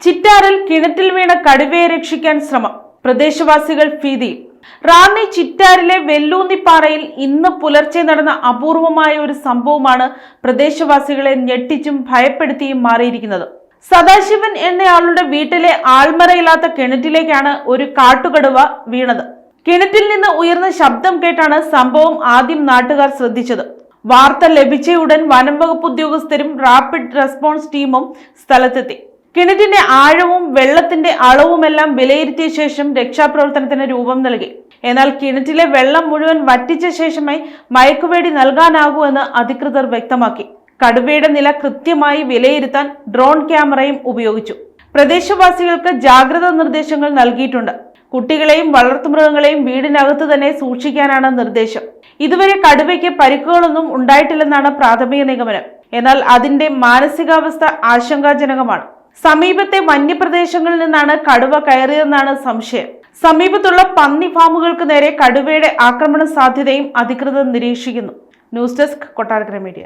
ചിറ്റാറിൽ കിണറ്റിൽ വീണ കടുവയെ രക്ഷിക്കാൻ ശ്രമം, പ്രദേശവാസികൾ ഭീതിയിൽ. റാന്നി ചിറ്റാറിലെ വെല്ലൂന്നിപ്പാറയിൽ ഇന്ന് പുലർച്ചെ നടന്ന അപൂർവമായ ഒരു സംഭവമാണ് പ്രദേശവാസികളെ ഞെട്ടിച്ചും ഭയപ്പെടുത്തിയും മാറിയിരിക്കുന്നത്. സദാശിവൻ എന്നയാളുടെ വീട്ടിലെ ആൾമറയില്ലാത്ത കിണറ്റിലേക്കാണ് ഒരു കാട്ടുകടുവ വീണത്. കിണറ്റിൽ നിന്ന് ഉയർന്ന ശബ്ദം കേട്ടാണ് സംഭവം ആദ്യം നാട്ടുകാർ ശ്രദ്ധിച്ചത്. വാർത്ത ലഭിച്ചയുടൻ വനം വകുപ്പ് ഉദ്യോഗസ്ഥരും റാപ്പിഡ് റെസ്പോൺസ് ടീമും സ്ഥലത്തെത്തി. കിണറ്റിന്റെ ആഴവും വെള്ളത്തിന്റെ അളവുമെല്ലാം വിലയിരുത്തിയ ശേഷം രക്ഷാപ്രവർത്തനത്തിന് രൂപം നൽകി. എന്നാൽ കിണറ്റിലെ വെള്ളം മുഴുവൻ വറ്റിച്ച ശേഷമേ മയക്കുവേടി നൽകാനാകൂ എന്ന് അധികൃതർ വ്യക്തമാക്കി. കടുവയുടെ നില കൃത്യമായി വിലയിരുത്താൻ ഡ്രോൺ ക്യാമറയും ഉപയോഗിച്ചു. പ്രദേശവാസികൾക്ക് ജാഗ്രതാ നിർദ്ദേശങ്ങൾ നൽകിയിട്ടുണ്ട്. കുട്ടികളെയും വളർത്തുമൃഗങ്ങളെയും വീടിനകത്ത് തന്നെ സൂക്ഷിക്കാനാണ് നിർദ്ദേശം. ഇതുവരെ കടുവയ്ക്ക് പരിക്കുകളൊന്നും ഉണ്ടായിട്ടില്ലെന്നാണ് പ്രാഥമിക നിഗമനം. എന്നാൽ അതിന്റെ മാനസികാവസ്ഥ ആശങ്കാജനകമാണ്. സമീപത്തെ വന്യപ്രദേശങ്ങളിൽ നിന്നാണ് കടുവ കയറിയതെന്നാണ് സംശയം. സമീപത്തുള്ള പന്നി ഫാമുകൾക്ക് നേരെ കടുവയുടെ ആക്രമണ സാധ്യതയും അധികൃതർ നിരീക്ഷിക്കുന്നു. News desk, Kottarakkara media.